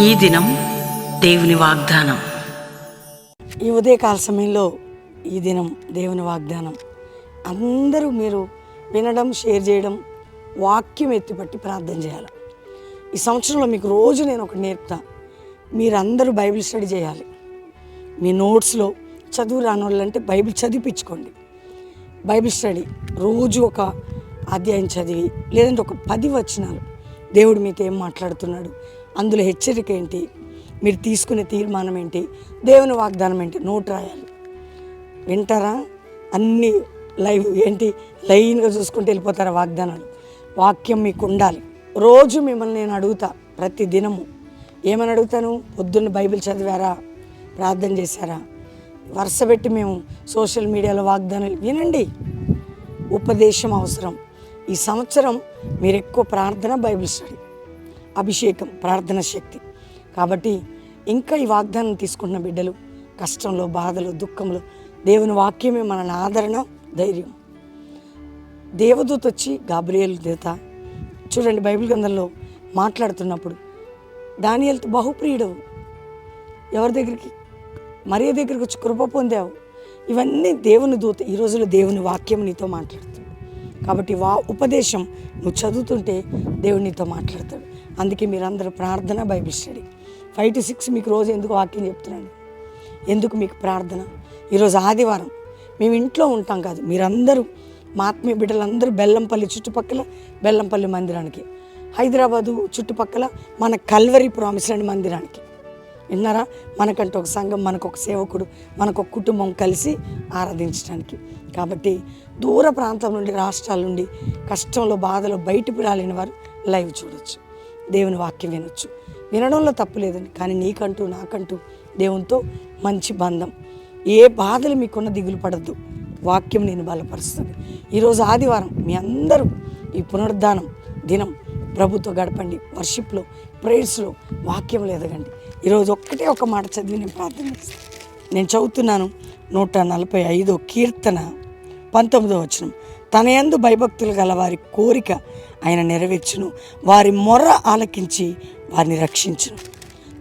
ఈ దినం దేవుని వాగ్దానం. ఈ ఉదయకాల సమయంలో ఈ దినం దేవుని వాగ్దానం అందరూ మీరు వినడం, షేర్ చేయడం, వాక్యం ఎత్తిపట్టి ప్రార్థన చేయాలి. ఈ సంవత్సరంలో మీకు రోజు నేను ఒకటి నేర్పుతా. మీరందరూ బైబిల్ స్టడీ చేయాలి. మీ నోట్స్లో చదువు రాని వాళ్ళంటే బైబిల్ చదివించుకోండి. బైబిల్ స్టడీ రోజు ఒక అధ్యాయం చదివి, లేదంటే ఒక 10 వచనాలు దేవుడు మీతో ఏం మాట్లాడుతున్నాడు, అందులో హెచ్చరిక ఏంటి, మీరు తీసుకునే తీర్మానం ఏంటి, దేవుని వాగ్దానం ఏంటి, నోట్ రాయాలి. వింటారా? అన్నీ లైన్గా చూసుకుంటూ వెళ్ళిపోతారా వాగ్దానాలు? వాక్యం మీకు ఉండాలి. రోజు మిమ్మల్ని నేను అడుగుతా, ప్రతి దినము ఏమని అడుగుతాను? పొద్దున్న బైబిల్ చదివారా, ప్రార్థన చేశారా? వరుస పెట్టి మేము సోషల్ మీడియాలో వాగ్దానాలు వినండి. ఉపదేశం అవసరం. ఈ సంవత్సరం మీరు ఎక్కువ ప్రార్థన, బైబిల్ స్టడీ, అభిషేకం, ప్రార్థన శక్తి. కాబట్టి ఇంకా ఈ వాగ్దానం తీసుకుంటున్న బిడ్డలు కష్టంలో, బాధలు, దుఃఖంలో దేవుని వాక్యమే మన ఆదరణ, ధైర్యం. దేవదూత వచ్చి, గాబ్రియేలు దూత చూడండి బైబిల్ గ్రంథంలో మాట్లాడుతున్నప్పుడు, దానియేలుతో బహుప్రియుడవు, ఎవరి దగ్గరికి, మరియ దగ్గరికి వచ్చి కృప పొందావు. ఇవన్నీ దేవుని దూత. ఈ రోజుల్లో దేవుని వాక్యం నీతో మాట్లాడుతుంది. కాబట్టి ఉపదేశం నువ్వు చదువుతుంటే దేవుడు నీతో మాట్లాడతాడు. అందుకే మీరందరూ ప్రార్థన, బైబిల్ స్టడీ 5 to 6 మీకు రోజు ఎందుకు వాక్యం చెప్తున్నాను, ఎందుకు మీకు ప్రార్థన. ఈరోజు ఆదివారం మేము ఇంట్లో ఉంటాం కాదు, మీరందరూ మా ఆత్మీయ బిడ్డలందరూ బెల్లంపల్లి చుట్టుపక్కల, బెల్లంపల్లి మందిరానికి, హైదరాబాదు చుట్టుపక్కల మన కల్వరి ప్రామిస్ ల్యాండ్ మందిరానికి. విన్నారా? మనకంటూ ఒక సంఘం, మనకు ఒక సేవకుడు, మనకు ఒక కుటుంబం కలిసి ఆరాధించడానికి. కాబట్టి దూర ప్రాంతం నుండి, రాష్ట్రాల నుండి, కష్టంలో, బాధలో బయటకు రాలేని వారు లైవ్ చూడొచ్చు, దేవుని వాక్యం వినొచ్చు. వినడంలో తప్పు లేదండి, కానీ నీకంటూ నాకంటూ దేవునితో మంచి బంధం. ఏ బాధలు మీకున్న దిగులు పడద్దు, వాక్యం నేను బలపరుస్తుంది. ఈరోజు ఆదివారం మీ అందరూ ఈ పునరుద్ధానం దినం ప్రభుతో గడపండి. వర్షిప్లో, ప్రేయర్స్లో వాక్యంలో ఎదగండి. ఈరోజు ఒక్కటే ఒక మాట చదివి నేను ప్రార్థన చేస్తాను. నేను చదువుతున్నాను 145 కీర్తన 19వ వచనం. తన యందు భయభక్తులు గల వారి కోరిక ఆయన నెరవేర్చును, వారి మొర్ర ఆలకించి వారిని రక్షించును.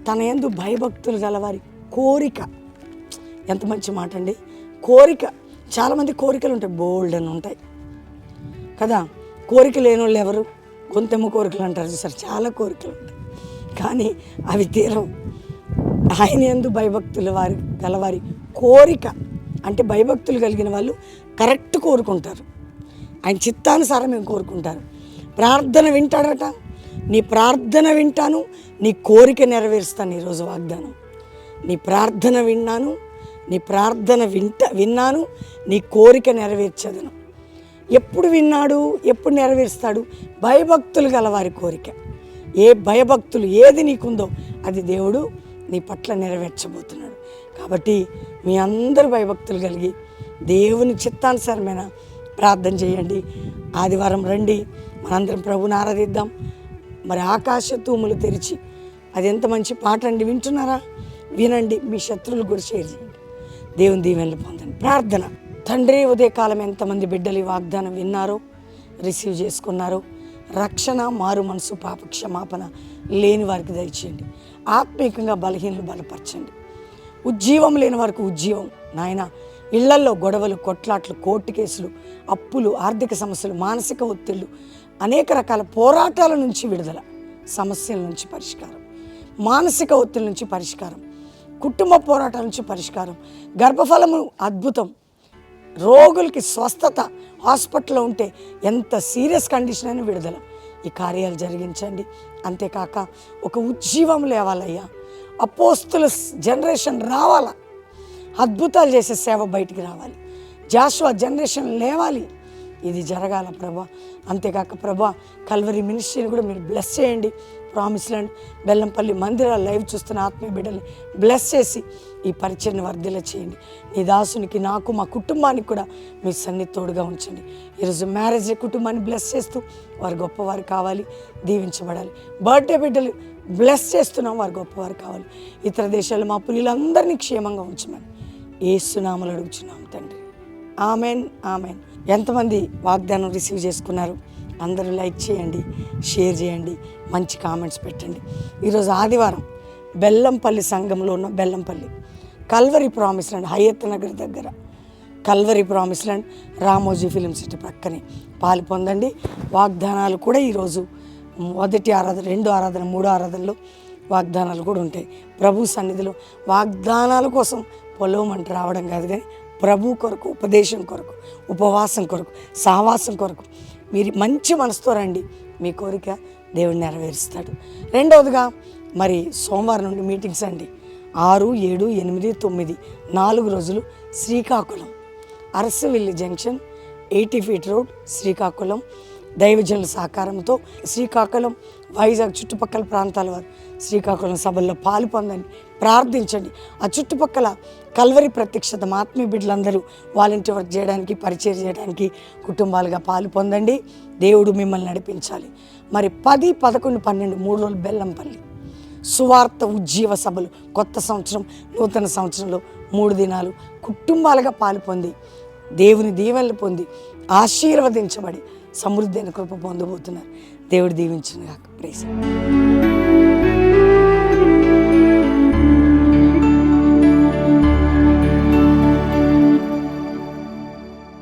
తన యందు భయభక్తులు గల వారి కోరిక, ఎంత మంచి మాట అండి. కోరిక, చాలామంది కోరికలు ఉంటాయి, బోల్డ్ అని ఉంటాయి కదా. కోరిక లేని వాళ్ళు ఎవరు? కొంతెమ్మ కోరికలు అంటారు చూసారు, చాలా కోరికలు ఉంటాయి, కానీ అవి తీరవు. ఆయన యందు భయభక్తుల వారి గలవారి కోరిక అంటే భయభక్తులు కలిగిన వాళ్ళు కరెక్ట్ కోరుకుంటారు, ఆయన చిత్తానుసారం మేము కోరుకుంటారు. ప్రార్థన వింటాడట, నీ ప్రార్థన వింటాను, నీ కోరిక నెరవేరుస్తాను. ఈరోజు వాగ్దానం, నీ ప్రార్థన విన్నాను, నీ ప్రార్థన విన్నాను, నీ కోరిక నెరవేర్చదను. ఎప్పుడు విన్నాడు, ఎప్పుడు నెరవేరుస్తాడు? భయభక్తులు గల వారి కోరిక. ఏ భయభక్తులు ఏది నీకుందో అది దేవుడు నీ పట్ల నెరవేర్చబోతున్నాడు. కాబట్టి మీ అందరూ భయభక్తులు కలిగి దేవుని చిత్తానుసారమైన ప్రార్థన చేయండి. ఆదివారం రండి, మనందరం ప్రభుని ఆరాధిద్దాం. మరి ఆకాశ తూములు తెరిచి, అది ఎంత మంచి పాట అండి, వింటున్నారా? వినండి, మీ శత్రువులు కూడా షేర్ చేయండి. దేవుని దీవెనలు పొందండి. ప్రార్థన. తండ్రి, ఉదయకాలం ఎంతమంది బిడ్డలు ఈ వాగ్దానం విన్నారో, రిసీవ్ చేసుకున్నారో, రక్షణ, మారు మనసు, పాప క్షమాపణ లేని వారికి దయచేయండి. ఆత్మీయంగా బలహీనలు బలపరచండి. ఉజ్జీవం లేని వారికి ఉజ్జీవం నాయన. ఇళ్లల్లో గొడవలు, కొట్లాట్లు, కోర్టు కేసులు, అప్పులు, ఆర్థిక సమస్యలు, మానసిక ఒత్తిళ్లు, అనేక రకాల పోరాటాల నుంచి విడుదల, సమస్యల నుంచి పరిష్కారం, మానసిక ఒత్తిడి నుంచి పరిష్కారం, కుటుంబ పోరాటాల నుంచి పరిష్కారం, గర్భఫలము అద్భుతం, రోగులకి స్వస్థత, హాస్పిటల్లో ఉంటే ఎంత సీరియస్ కండిషన్ అయినా విడుదల. ఈ కార్యాలు జరిగించండి. అంతేకాక ఒక ఉజ్జీవం లేవాలయ్యా, అపోస్తుల జనరేషన్ రావాలా, అద్భుతాలు చేసే సేవ బయటికి రావాలి, జాషువా జనరేషన్ లేవాలి. ఇది జరగాల ప్రభా. అంతేకాక ప్రభా, కల్వరి మినిస్ట్రీని కూడా మీరు బ్లెస్ చేయండి. ప్రామిస్ ల్యాండ్, బెల్లంపల్లి మందిరాల లైవ్ చూస్తున్న ఆత్మీయ బిడ్డల్ని బ్లెస్ చేసి ఈ పరిచయను వర్ధిల్ల చేయండి. నీ దాసునికి, నాకు, మా కుటుంబానికి కూడా మీ సన్నిధి తోడుగా ఉంచండి. ఈరోజు మ్యారేజ్ కుటుంబాన్ని బ్లెస్ చేస్తూ వారు గొప్పవారు కావాలి, దీవించబడాలి. బర్త్డే బిడ్డలు బ్లెస్ చేస్తున్నాం, వారు గొప్పవారు కావాలి. ఇతర దేశాలు మా పులిలందరినీ క్షేమంగా ఉంచమని యేసు నామములో అడుగుచున్నాం తండ్రి. Amen, amen. ఎంతమంది వాగ్దానం రిసీవ్ చేసుకున్నారు? అందరూ లైక్ చేయండి, షేర్ చేయండి, మంచి కామెంట్స్ పెట్టండి. ఈరోజు ఆదివారం బెల్లంపల్లి సంఘంలో ఉన్న Bellampalli, Calvary promise land Hayat Nagar దగ్గర, Calvary promise land Ramoji film city పక్కనే పాలు పొందండి. వాగ్దానాలు కూడా ఈరోజు మొదటి ఆరాధన, 2 ఆరాధన, 3 ఆరాధనలో వాగ్దానాలు కూడా ఉంటాయి. ప్రభు సన్నిధిలో వాగ్దానాల కోసం పొలవమంట రావడం కాదు, కానీ ప్రభు కొరకు, ఉపదేశం కొరకు, ఉపవాసం కొరకు, సహవాసం కొరకు మీరు మంచి మనసుతో రండి. మీ కోరిక దేవుడు నెరవేరుస్తాడు. రెండవదిగా మరి సోమవారం నుండి మీటింగ్స్ అండి. 6, 7, 8, 9 4 రోజులు Srikakulam Arasavilli junction, 80 feet road, Srikakulam. దైవజనుల సహకారంతో శ్రీకాకుళం, వైజాగ్ చుట్టుపక్కల ప్రాంతాల వారు శ్రీకాకుళం సభల్లో పాలు పొందండి, ప్రార్థించండి. ఆ చుట్టుపక్కల కల్వరి ప్రత్యక్షత ఆత్మీయ బిడ్డలందరూ వాలంటీర్ వర్క్ చేయడానికి, పరిచయం చేయడానికి కుటుంబాలుగా పాలు పొందండి. దేవుడు మిమ్మల్ని నడిపించాలి. మరి 10, 11, 12 3 రోజులు బెల్లంపల్లి సువార్త ఉజ్జీవ సభలు, కొత్త సంవత్సరం, నూతన సంవత్సరంలో 3 దినాలు కుటుంబాలుగా పాలు పొంది దేవుని దీవెనలు పొంది ఆశీర్వదించబడి సమృద్ధి అయిన కృప పొందబోతున్నారు. దేవుడు దీవించును గాక. ప్రైజ్.